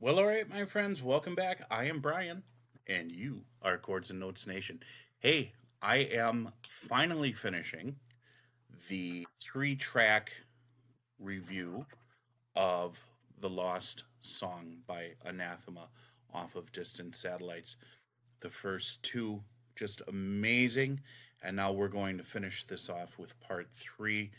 Well, all right, my friends, welcome back. I am Brian, and you are Chords and Notes Nation. Hey, I am finally finishing the 3 track review of The Lost Song by Anathema off of Distant Satellites. The first two, just amazing. And now we're going to finish this off with part 3.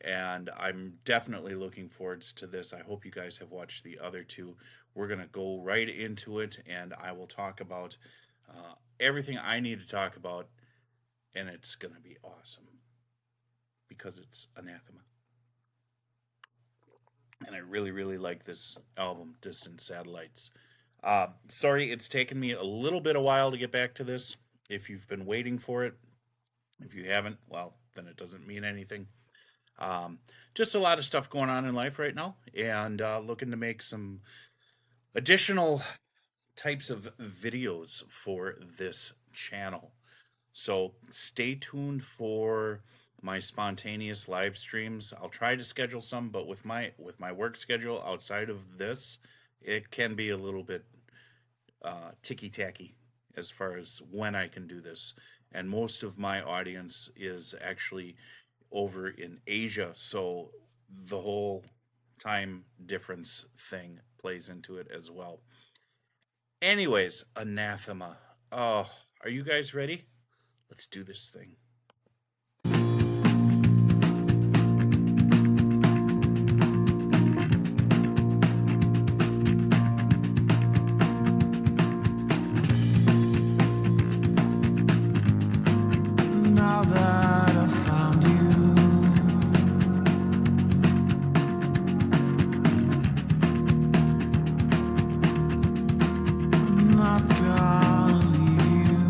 And I'm definitely looking forward to this. I hope you guys have watched the other two. We're going to go right into it, and I will talk about everything I need to talk about, and it's going to be awesome because it's Anathema. And I really, really like this album, Distant Satellites. Sorry, it's taken me a little bit a while to get back to this. If you've been waiting for it, if you haven't, well, then it doesn't mean anything. Um, just a lot of stuff going on in life right now, and looking to make some additional types of videos for this channel. So stay tuned for my spontaneous live streams. I'll try to schedule some, but with my work schedule outside of this, it can be a little bit ticky tacky as far as when I can do this. And most of my audience is actually over in Asia, so the whole time difference thing plays into it as well. Anyways, Anathema. Oh, are you guys ready? Let's do this thing. Now that I found you, I'm not gonna leave you.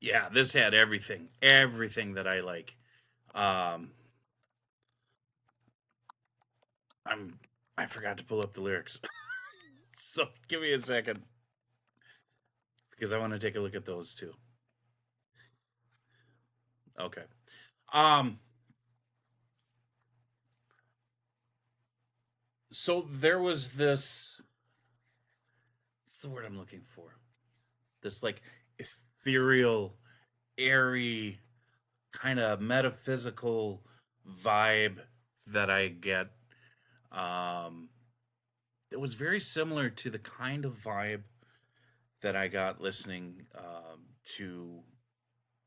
Yeah, this had everything that I like. Um, I'm I forgot to pull up the lyrics, so give me a second because I want to take a look at those too. Okay. Um, so there was this. What's the word I'm looking for? This like ethereal, airy, kind of metaphysical vibe that I get. Um, it was very similar to the kind of vibe that I got listening to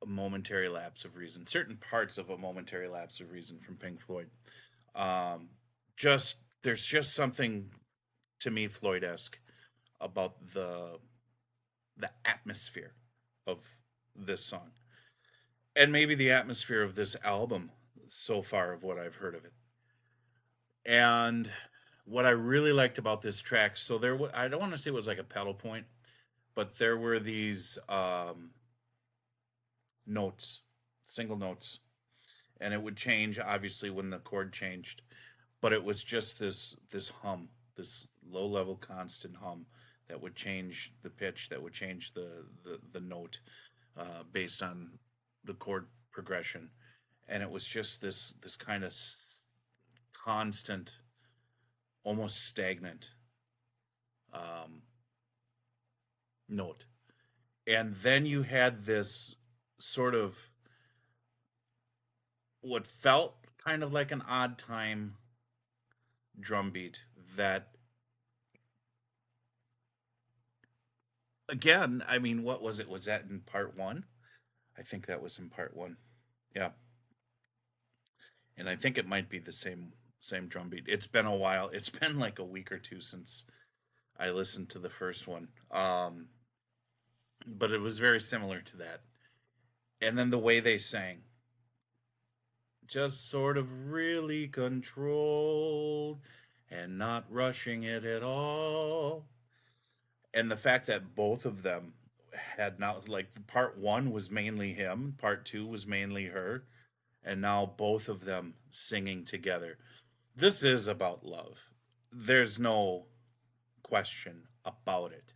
a momentary lapse of reason, certain parts of a momentary lapse of reason from Pink Floyd. Um, just there's just something to me Floyd-esque about the atmosphere of this song, and maybe the atmosphere of this album so far of what I've heard of it. And what I really liked about this track, so I don't want to say it was like a pedal point, but there were these notes, single notes, and it would change obviously when the chord changed, but it was just this hum, this low level constant hum that would change the pitch, that would change the note based on the chord progression, and it was just this kind of constant, almost stagnant um, note. And then you had this sort of what felt kind of like an odd time drum beat that, again, I mean, what was it? Was that in part one? I think that was in part one. Yeah. And I think it might be the same drum beat. It's been a while. It's been like a week or two since I listened to the first one. But it was very similar to that. And then the way they sang, just sort of really controlled and not rushing it at all. And the fact that both of them had now, like, part one was mainly him, part two was mainly her, and now both of them singing together. This is about love. There's no question about it.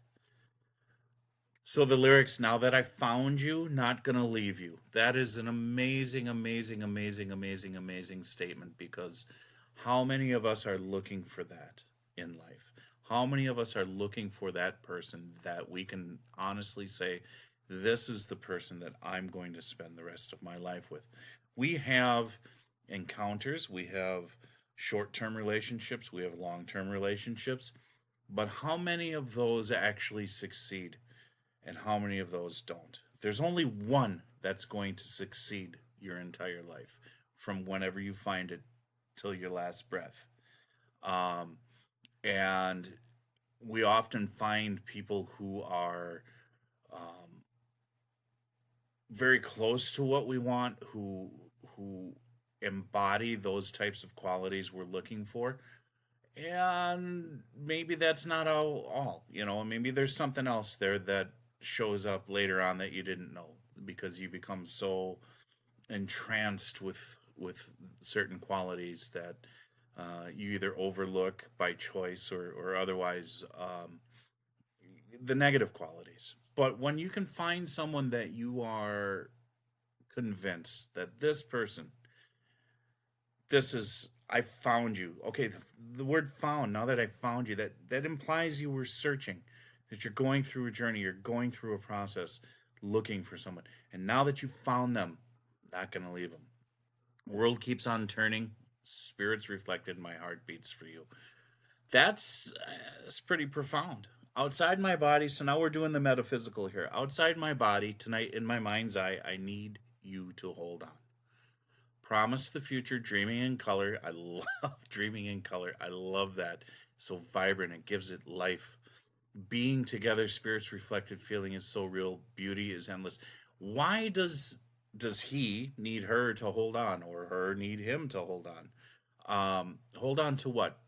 So the lyrics, now that I found you, not gonna leave you. That is an amazing, amazing, amazing, amazing, amazing statement, because how many of us are looking for that in life? How many of us are looking for that person that we can honestly say, this is the person that I'm going to spend the rest of my life with? We have encounters, we have short term relationships, we have long term relationships, but how many of those actually succeed? And how many of those don't? There's only one that's going to succeed your entire life, from whenever you find it till your last breath. Um, and we often find people who are very close to what we want, who embody those types of qualities we're looking for. And maybe that's not all, maybe there's something else there that shows up later on that you didn't know, because you become so entranced with certain qualities that you either overlook by choice or otherwise, the negative qualities. But when you can find someone that you are convinced that this person, this is, I found you. Okay, the word found, now that I found you, that implies you were searching, that you're going through a journey, you're going through a process looking for someone. And now that you found them, not going to leave them. World keeps on turning, spirits reflected, my heart beats for you. That's pretty profound. Outside my body, so now we're doing the metaphysical here. Outside my body, tonight in my mind's eye, I need you to hold on. Promise the future, dreaming in color. I love dreaming in color. I love that. So vibrant, it gives it life. Being together, spirits reflected, feeling is so real, beauty is endless. Why does he need her to hold on, or her need him to hold on? Hold on to what?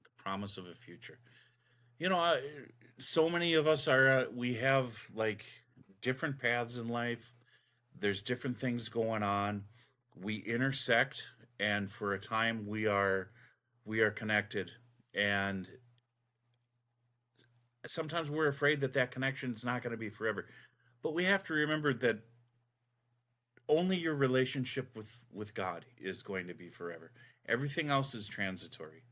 The promise of a future. You know, so many of us are, we have like different paths in life. There's different things going on. We intersect, and for a time we are connected. And sometimes we're afraid that that connection is not going to be forever. But we have to remember that only your relationship with God is going to be forever. Everything else is transitory.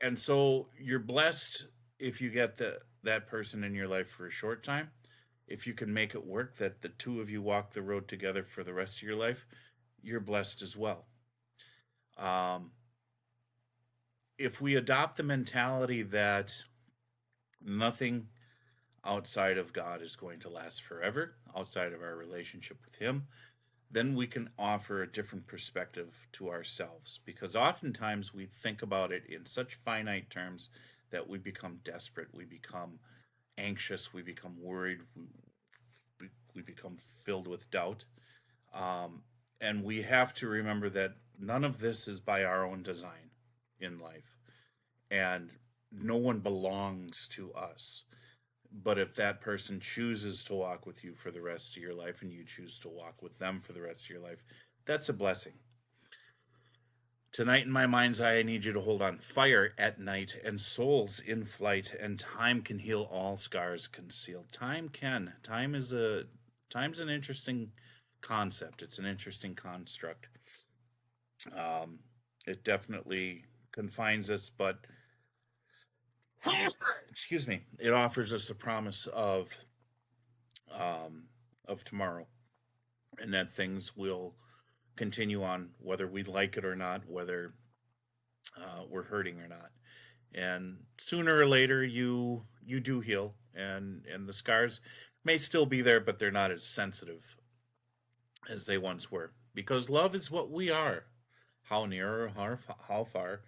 And so you're blessed if you get that person in your life for a short time. If you can make it work that the two of you walk the road together for the rest of your life, you're blessed as well. Um, if we adopt the mentality that nothing outside of God is going to last forever, outside of our relationship with Him, then we can offer a different perspective to ourselves. Because oftentimes we think about it in such finite terms that we become desperate, we become anxious, we become worried, we become filled with doubt. And we have to remember that none of this is by our own design in life. And no one belongs to us. But if that person chooses to walk with you for the rest of your life and you choose to walk with them for the rest of your life, that's a blessing. Tonight in my mind's eye, I need you to hold on. Fire at night and souls in flight, and time can heal all scars concealed. Time's an interesting concept. It's an interesting construct. It definitely confines us, but excuse me, it offers us a promise of tomorrow, and that things will continue on whether we like it or not, whether we're hurting or not. And sooner or later, you do heal, and the scars may still be there, but they're not as sensitive as they once were. Because love is what we are. How near or how far,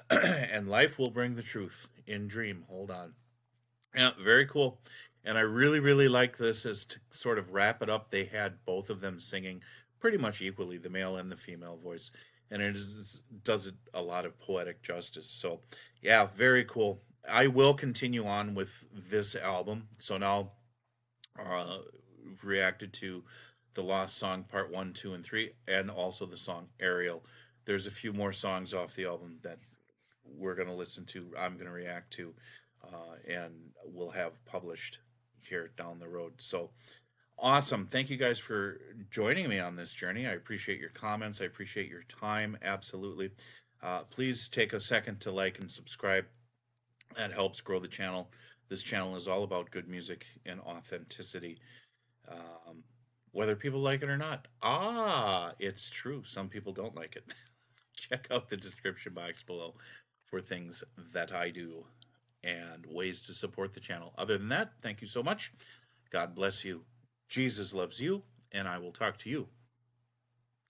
and life will bring the truth in dream. Hold on. Yeah, very cool. And I really, really like this as to sort of wrap it up. They had both of them singing pretty much equally, the male and the female voice. And does it a lot of poetic justice. So, yeah, very cool. I will continue on with this album. So now we've reacted to the Lost Song Part 1, 2, and 3, and also the song Ariel. There's a few more songs off the album that we're going to listen to, I'm going to react to, and we'll have published here down the road. So awesome. Thank you guys for joining me on this journey. I appreciate your comments. I appreciate your time. Absolutely. Please take a second to like and subscribe. That helps grow the channel. This channel is all about good music and authenticity. Whether people like it or not. It's true. Some people don't like it. Check out the description box below for things that I do and ways to support the channel. Other than that, thank you so much. God bless you. Jesus loves you, and I will talk to you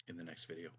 in the next video.